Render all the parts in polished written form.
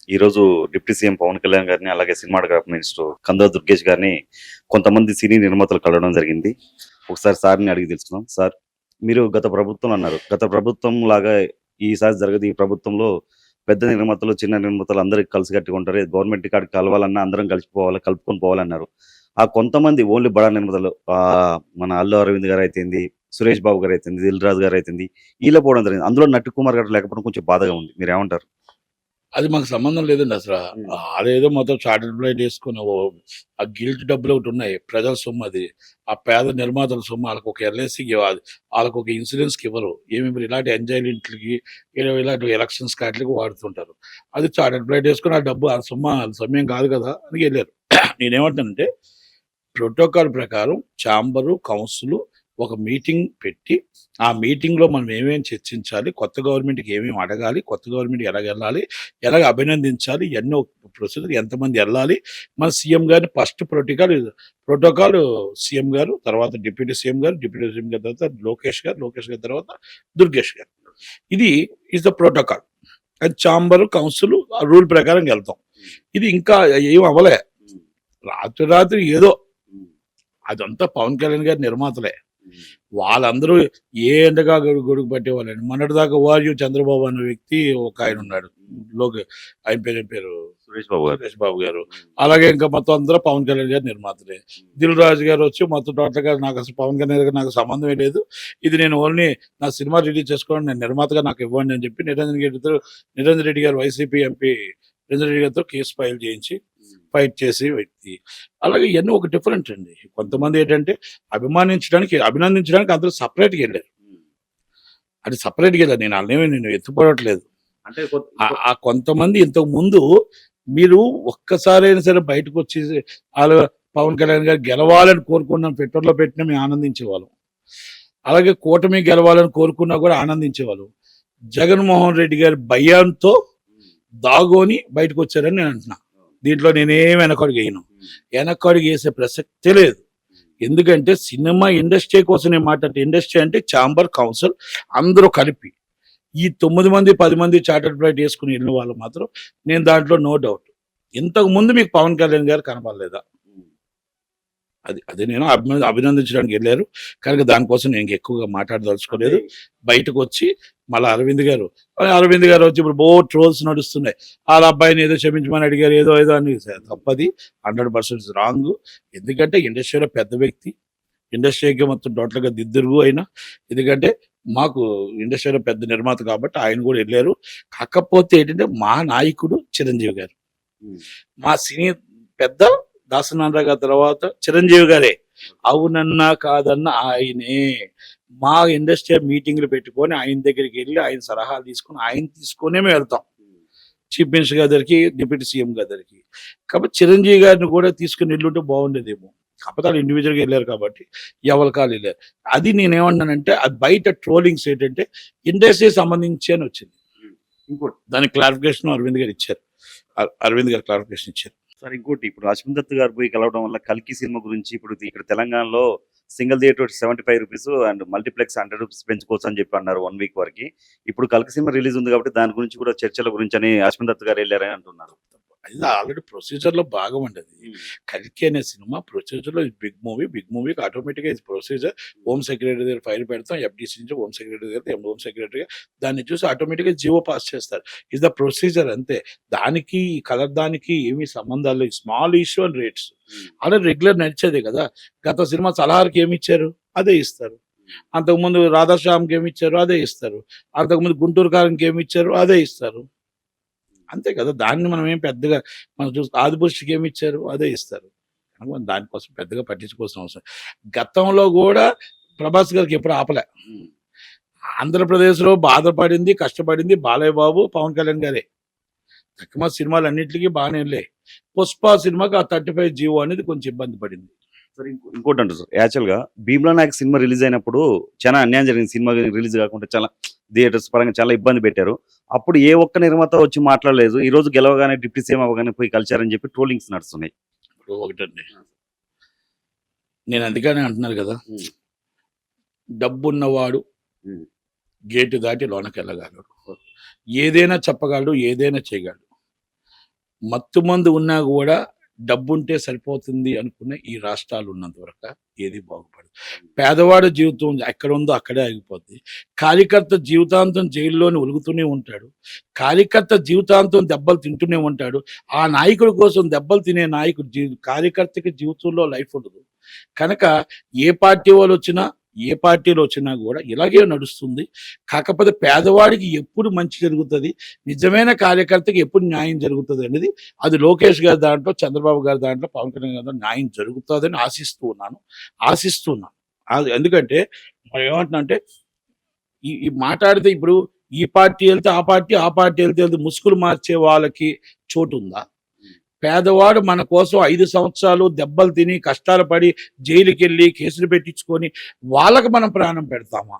ఈరోజు deputy CM Pawan Kalyan గారిని, అలాగే సినిమాటోగ్రాఫర్ మినిస్టర్ కందుల దుర్గేష్ గారిని కొంతమంది సినీ నిర్మాతలు కలవడం జరిగింది. ఒకసారి సార్‌ని అడిగి తెలుసుకుందాం. సార్, మీరు గత ప్రభుత్వం అన్నారు. గత ప్రభుత్వం లాగా ఈసారి జరగదు. ఈ ప్రభుత్వంలో పెద్ద నిర్మాతలు, చిన్న నిర్మాతలు అందరూ కలిసికట్టుగా ఉంటారు. గవర్నమెంట్ కాడికి కలవాలన్నా అందరం కలిసిపోవాలి, కలుపుకొని పోవాలన్నారు. ఆ కొంతమంది ఓన్లీ బడా నిర్మాతలు మన అల్లు అరవింద్ గారైతేంది, సురేష్ బాబు గారైతేంది, దిల్ రాజు గారైతేంది ఈళ్ళే పోవడం జరిగింది. అందులో నట్టు కుమార్ గారు లేకపోవడం కొంచెం బాధగా ఉంది. మీరేమంటారు? అది మాకు సంబంధం లేదండి అసల. హ్మ్. అదేదో మొత్తం చార్టర్డ్ ఫ్లైట్ యేసుకొని ఆ గిల్ట్ డబ్బులు ఒకటున్నాయి. ప్రజల సొమ్ము అది. ఆ పేద నిర్మాతల సొమ్ము ఆళ్ళకొక ఎల్ఐసీకి ఇవ్వాలి. ఆళ్ళకొక ఇన్సూరెన్స్‌కి ఇవ్వరు. ఏమి ఇలాంటి ఎంజాయ్‌మెంట్‌లకి, ఇలాంటి ఎలక్షన్స్‌కి ఆటిలకి వాడుతుంటారు. అది చార్టర్డ్ ఫ్లైట్ యేసుకొని ఆ డబ్బు ఆళ్ళ సొమ్ము ఆళ్ళ సొమ్మేం కాదు కదా! అని ఎళ్లారు. నేనేమంటున్నానంటే ప్రోటోకాల్ ప్రకారం చాంబరు, కౌన్సిలు ఒక మీటింగ్ పెట్టి, ఆ మీటింగ్‌లో మనం ఏమేమి చర్చించాలి, కొత్త గవర్నమెంట్‌కి ఏమేమి అడగాలి, కొత్త గవర్నమెంట్ ఎలాగెళ్ళాలి, ఎలాగ అభినందించాలి, ఇయన్నీ ఒక ప్రొసీజర్ ఎంతమంది ఎళ్ళాలి, మన సీఎం గారిని ఫస్ట్ ప్రోటోకాల్ సీఎం గారు, తర్వాత డిప్యూటీ సీఎం గారు, డిప్యూటీ సీఎం గారి తర్వాత లోకేష్ గారు, లోకేష్ గారి తర్వాత దుర్గేష్ గారు. ఇది ఈస్ ద ప్రోటోకాల్. అది చాంబరు, కౌన్సిలు ఆ రూల్ ప్రకారం ఎళ్తాం. ఇది ఇంకా ఏం అవ్వలే. రాత్రి ఏదో అదంతా పవన్ కళ్యాణ్ గారి నిర్మాతలే. వాళ్ళందరూ ఏ ఎండగా గొడుగు పట్టేవాళ్ళండి. మొన్నటిదాకా ఓఆర్‌యు చంద్రబాబు అనే వ్యక్తి ఒక ఆయన ఉన్నాడు. ఆయన పేరు సురేష్ బాబు గారు. సురేష్ బాబు గారు. అలాగే ఇంకా మొత్తం అందరూ పవన్ కళ్యాణ్ గారి నిర్మాతలే. దిల్ రాజు గారు వచ్చి మొత్తం టోటల్‌గా నాకు అసలు పవన్ కళ్యాణ్ గారికి నాకు సంబంధమే లేదు. ఇది నేను ఓన్లీ నా సినిమా రిలీజ్ చేసుకోవడం, నేను నిర్మాతగా నాకు ఇవ్వండి అని చెప్పి నిరంజన్ రెడ్డి గారు వైసీపీ ఎంపీ నిరంజన్ రెడ్డి గారితో కేసు ఫైల్ చేయించి ఫైట్ చేసే వ్యక్తి. అలాగే ఇయన్నీ ఒక డిఫరెంట్ అండి. కొంతమంది ఏంటంటే అభినందించడానికి అందరూ సెపరేట్‌గా ఎళ్లారు. అది సెపరేట్‌గా ఎళ్లారు. నేను ఎత్తుపడట్లేదు. అంటే ఆ కొంతమంది ఇంతకుముందు మీరు ఒక్కసారైనా సరే బయటకొచ్చి ఆళ్ళు పవన్ కళ్యాణ్ గారు గెలవాలని కోరుకున్నాం ట్విట్టర్‌లో పెట్టినా మేము ఆనందించేవాళ్ళం. అలాగే కూటమి గెలవాలని కోరుకున్నా కూడా ఆనందించేవాళ్ళం. జగన్మోహన్ రెడ్డి గారి భయంతో దాగోని బయటకొచ్చారని నేను అంటున్నా. దీంట్లో నేనేం వెనకడుగు వేసే ప్రసక్తే లేదు. ఎందుకంటే సినిమా ఇండస్ట్రీ కోసం నేను మాట్లాడే ఇండస్ట్రీ అంటే చాంబర్, కౌన్సిల్ అందరూ కలిపి ఈ 9 మంది 10 మంది చార్టర్డ్ ఫ్లైట్ వేసుకుని వెళ్ళిన వాళ్ళు మాత్రం నేను దాంట్లో నో డౌట్. ఇంతకు ముందు మీకు పవన్ కళ్యాణ్ గారు కనపడలేదా? అది నేను అభినందించడానికి వెళ్ళారు. కనుక దానికోసం నేను ఎక్కువగా మాట్లాడదలుచుకోలేదు. బయటకు వచ్చి మళ్ళీ అరవింద్ గారు వచ్చి ఇప్పుడు ట్రోల్స్ నడుస్తున్నాయి. వాళ్ళ అబ్బాయిని ఏదో క్షమించమని అడిగారు, ఏదో అని. తప్పది. 100% రాంగ్. ఎందుకంటే ఇండస్ట్రీలో పెద్ద వ్యక్తి, ఇండస్ట్రీకి మొత్తం టోటల్గా దిద్దురుగు అయినా. ఎందుకంటే మాకు ఇండస్ట్రీలో పెద్ద నిర్మాత కాబట్టి ఆయన కూడా వెళ్ళారు. కాకపోతే ఏంటంటే మా నాయకుడు చిరంజీవి గారు, మా సినీ పెద్ద దాసనారాయణ గారి తర్వాత చిరంజీవి గారే. అవునన్నా కాదన్నా ఆయనే. మా ఇండస్ట్రీ మీటింగ్లు పెట్టుకొని ఆయన దగ్గరికి వెళ్ళి ఆయన సలహాలు తీసుకొని ఆయన తీసుకొనే మేము వెళ్తాం. చీఫ్ మినిస్టర్ గారి దగ్గరికి, డిప్యూటీ సీఎం గారి దగ్గరికి. కాబట్టి చిరంజీవి గారిని కూడా తీసుకుని వెళ్ళుంటే బాగుండేదేమో. కాకపోతే వాళ్ళు ఇండివిజువల్గా వెళ్ళారు కాబట్టి ఎవరి కాళ్ళు వెళ్ళారు. అది నేనేమన్నానంటే అది బయట ట్రోలింగ్స్ ఏంటంటే ఇండస్ట్రీకి సంబంధించి అని వచ్చింది. ఇంకోటి దానికి క్లారిఫికేషన్ అరవింద్ గారు ఇచ్చారు. అరవింద్ గారు క్లారిఫికేషన్ ఇచ్చారు. సార్, ఇంకోటి ఇప్పుడు అశ్విన్ దత్ గారు పోయి కలవడం వల్ల కల్కి సినిమా గురించి ఇప్పుడు ఇక్కడ తెలంగాణలో సింగిల్ థియేటర్ ₹75 అండ్ మల్టీప్లెక్స్ ₹100 పెంచుకోవచ్చు అని చెప్పి అన్నారు 1 వీక్ వరకు. ఇప్పుడు కల్కి సినిమా రిలీజ్ ఉంది కాబట్టి దాని గురించి కూడా చర్చల గురించి అని అశ్విన్ దత్ గారు వెళ్ళారని అంటున్నారు. అది ఆల్రెడీ ప్రొసీజర్‌లో భాగం అండి అది. కల్కి అనే సినిమా ప్రొసీజర్‌లో బిగ్ మూవీకి ఆటోమేటిక్‌గా ఇది ప్రొసీజర్. హోమ్ సెక్రటరీ దగ్గర ఫైల్ పెడతాం. ఎఫ్‌డీసీ నుంచి హోమ్ సెక్రటరీ దగ్గర హోమ్ సెక్రటరీగా దాన్ని చూసి ఆటోమేటిక్‌గా జీవో పాస్ చేస్తారు. ఇస్ ద ప్రొసీజర్ అంతే. దానికి కలర్ దానికి ఏమీ సంబంధాలు లేవు. Small issue and rates. Already regular నడిచేదే కదా! గత సినిమా 'సలార్‌కి' ఏమిచ్చారు? అదే ఇస్తారు. అంతకుముందు 'రాధాశ్యామ్‌కి' ఏమిచ్చారు? అదే ఇస్తారు. అంతకుముందు 'గుంటూరు కారంకి' ఏమిచ్చారు? అదే ఇస్తారు. అంతే కదా! దాన్ని మనం ఏం పెద్దగా మనం చూస్తే 'ఆదిపురుషు'కి ఏమి ఇచ్చారు? అదే ఇస్తారు. మనం దానికోసం పెద్దగా పట్టించుకోవాల్సిన అవసరం. గతంలో గూడా ప్రభాస్ గారికి ఎప్పుడు ఆపలే. ఆంధ్రప్రదేశ్‌లో బాధపడింది, కష్టపడింది బాలయ్య బాబు, పవన్ కళ్యాణ్ గారే. తక్కువ సినిమాలన్నిటికి బాగానే ఎళ్ళాయి. 'పుష్ప' సినిమాకి ఆ 35 జీవో అనేది కొంచెం ఇబ్బంది పడింది. సార్, ఇంకోటంటారు సార్, యాక్చువల్‌గా 'భీమ్లా నాయక్' సినిమా రిలీజ్ అయినప్పుడు చాలా అన్యాయం జరిగింది. సినిమా రిలీజ్ కాకుండా చాలా థియేటర్స్ పరంగా చాలా ఇబ్బంది పెట్టారు. అప్పుడు ఏ ఒక్క నిర్మాత వచ్చి మాట్లాడలేదు. ఈ రోజు గెలవగానే డిప్యూటీ సీఎం అవ్వగానే పోయి కలిసారని చెప్పి ట్రోలింగ్స్ నడుస్తున్నాయి. ఇప్పుడు ఒకటండి, నేను అందుకనే అంటున్నాను కదా! డబ్బున్నవాడు గేటు దాటి లోనకెళ్ళగలడు. ఏదైనా చెప్పగలడు, ఏదైనా చేయగలడు. మత్తు మందు ఉన్నా కూడా డబ్బుంటే సరిపోతుంది అనుకునే ఈ రాష్ట్రాలు ఉన్నంత వరకు ఏది బాగుపడదు. పేదవాడి జీవితం ఎక్కడ ఉందో అక్కడే ఆగిపోద్ది. కార్యకర్త జీవితాంతం జైల్లోనే ఒలుగుతూనే ఉంటాడు. కార్యకర్త జీవితాంతం దెబ్బలు తింటూనే ఉంటాడు. ఆ నాయకుడి కోసం దెబ్బలు తినే నాయకుడు కార్యకర్తకి జీవితంలో లైఫ్ ఉండదు. కనుక ఏ పార్టీ వాళ్ళు వచ్చినా ఏ పార్టీలో వచ్చినా కూడా ఇలాగే నడుస్తుంది. కాకపోతే పేదవాడికి ఎప్పుడు మంచి జరుగుతుంది, నిజమైన కార్యకర్తకి ఎప్పుడు న్యాయం జరుగుతుంది అనేది అది లోకేష్ గారి దాంట్లో, చంద్రబాబు గారి దాంట్లో, పవన్ కళ్యాణ్ గారి దాంట్లో న్యాయం జరుగుతుందని ఆశిస్తున్నాను. అది ఎందుకంటే మరి ఏమంటున్నా అంటే ఈ మాట్లాడితే ఇప్పుడు ఈ పార్టీ వెళ్తే ఆ పార్టీ వెళ్తే ముసుగులు మార్చే వాళ్ళకి చోటు ఉందా? పేదవాడు మన కోసం 5 సంవత్సరాలు దెబ్బలు తిని కష్టాలు పడి జైలుకి వెళ్ళి కేసులు పెట్టించుకొని వాళ్ళకి మనం ప్రాణం పెడతామా?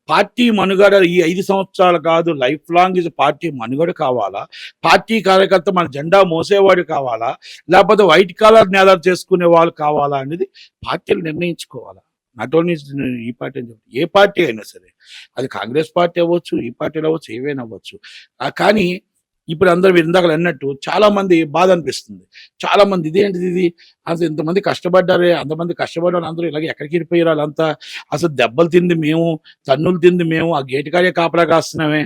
పార్టీ మనుగడ ఈ 5 సంవత్సరాలు కాదు, లైఫ్ లాంగ్ ఇది పార్టీ మనుగడ కావాలా? పార్టీ కార్యకర్త మన జెండా మోసేవాడు కావాలా, లేకపోతే వైట్ కాలర్ నేదాలు చేసుకునే వాళ్ళు కావాలా అనేది పార్టీలు నిర్ణయించుకోవాలా. నాట్ ఓన్లీ ఈ పార్టీ అని చెప్పి ఏ పార్టీ అయినా సరే, అది కాంగ్రెస్ పార్టీ అవ్వచ్చు, ఈ పార్టీలు అవ్వచ్చు, ఏవైనా అవ్వచ్చు. కానీ ఇప్పుడు అందరూ మీరు ఇందాక అన్నట్టు చాలా మంది బాధ అనిపిస్తుంది. చాలా మంది ఇదేంటిది ఇది, అసలు ఇంతమంది కష్టపడ్డారే, అంతమంది కష్టపడ్డారు, అందరూ ఇలాగ ఎక్కడికి వెళ్ళిపోయారు వాళ్ళంతా, అసలు దెబ్బలు తింది మేము, తన్నులు తింది మేము, ఆ గేటు కాడే కాపలా కాస్తున్నామే,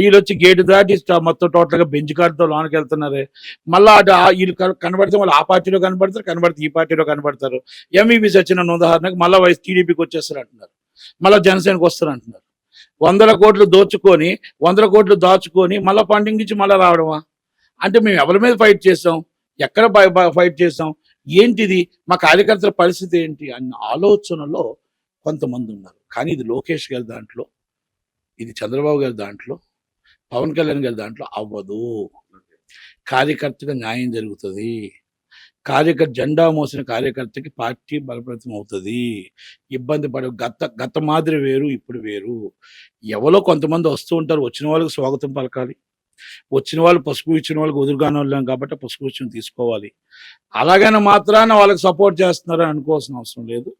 వీళ్ళు వచ్చి గేటు దాటి మొత్తం టోటల్గా బెంచ్ కార్డుతో లోనికి వెళ్తున్నారే, మళ్ళీ అటు వీళ్ళు కనబడితే వాళ్ళు ఆ పార్టీలో కనబడితే ఈ పార్టీలో కనబడతారు. ఎంఈబీ సచిన ఉదాహరణకు మళ్ళీ వైఎస్ టీడీపీకి వచ్చేస్తారు అంటున్నారు, మళ్ళీ జనసేనకు వస్తారు అంటున్నారు. 100 కోట్లు దోచుకొని 100 కోట్లు దాచుకొని మళ్ళీ ఫండింగ్ ఇచ్చి మళ్ళీ రావడమా? అంటే మేము ఎవరి మీద ఫైట్ చేసాం, ఎక్కడ ఫైట్ చేసాం, ఏంటిది, మా కార్యకర్తల పరిస్థితి ఏంటి అన్న ఆలోచనలో కొంతమంది ఉన్నారు. కానీ ఇది లోకేష్ గారి దాంట్లో, ఇది చంద్రబాబు గారి దాంట్లో, పవన్ కళ్యాణ్ గారి దాంట్లో అవ్వదు. కార్యకర్తగా న్యాయం జరుగుతుంది. జెండా మోసిన కార్యకర్తకి పార్టీ బలపరితం అవుతుంది. ఇబ్బంది పడే గత మాదిరి వేరు, ఇప్పుడు వేరు. ఎవరో కొంతమంది వస్తూ ఉంటారు, వచ్చిన వాళ్ళకి స్వాగతం పలకాలి, వచ్చిన వాళ్ళు పసుపు ఇచ్చిన వాళ్ళకి ఎదురుగానే వాళ్ళం కాబట్టి పసుపు ఇచ్చిన తీసుకోవాలి. అలాగైనా మాత్రాన వాళ్ళకి సపోర్ట్ చేస్తున్నారని అనుకోవాల్సిన అవసరం లేదు.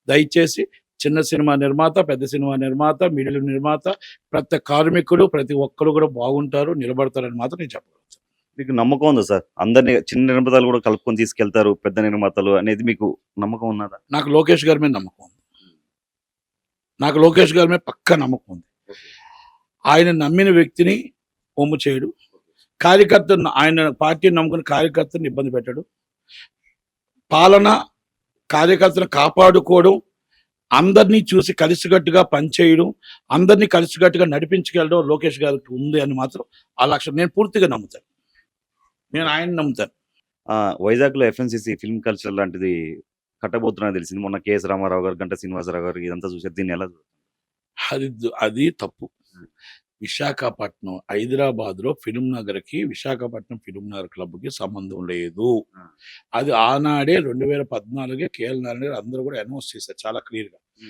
దయచేసి చిన్న సినిమా నిర్మాత, పెద్ద సినిమా నిర్మాత, మిడిల్ నిర్మాత, ప్రతి కార్మికుడు, ప్రతి ఒక్కరు కూడా బాగుంటారు, నిలబడతారని మాత్రం నేను చెప్పగలుగుతాను. మీకు నమ్మకం ఉందా సార్? అందరిని చిన్న నిర్మాతలు కూడా కలుపుకొని తీసుకెళ్తారు పెద్ద నిర్మాతలు అనేది మీకు నమ్మకం ఉన్నదా? నాకు లోకేష్ గారి మీద నమ్మకం ఉంది. నాకు లోకేష్ గారి మీద పక్కా నమ్మకం ఉంది. ఆయన నమ్మిన వ్యక్తిని ఒమ్ము చేయడు. కార్యకర్తను, ఆయన పార్టీని నమ్ముకుని కార్యకర్తను ఇబ్బంది పెట్టాడు. పాలన, కార్యకర్తను కాపాడుకోవడం, అందరినీ చూసి కలిసికట్టుగా పనిచేయడం, అందరినీ కలిసికట్టుగా నడిపించుకెళ్ళడం లోకేష్ గారికి ఉంది అని మాత్రం ఆ లక్ష్యం నేను పూర్తిగా నమ్ముతాను. నేను ఆయన నమ్ముతాను. వైజాగ్లో ఎఫ్ఎన్సిసి ఫిల్మ్ కల్చర్ లాంటిది కట్టబోతున్నా తెలిసింది. మొన్న కేఎస్ రామారావు గారు, గంటా శ్రీనివాసరావు గారు ఇదంతా చూసారు. దీన్ని ఎలా అది తప్పు. విశాఖపట్నం, హైదరాబాద్లో ఫిలిం నగర్కి, విశాఖపట్నం ఫిలిం నగర్ క్లబ్కి సంబంధం లేదు. అది ఆనాడే 2014 కేఎల్ నారాయణ గారు అందరూ కూడా అనౌన్స్ చేశారు చాలా క్లియర్గా.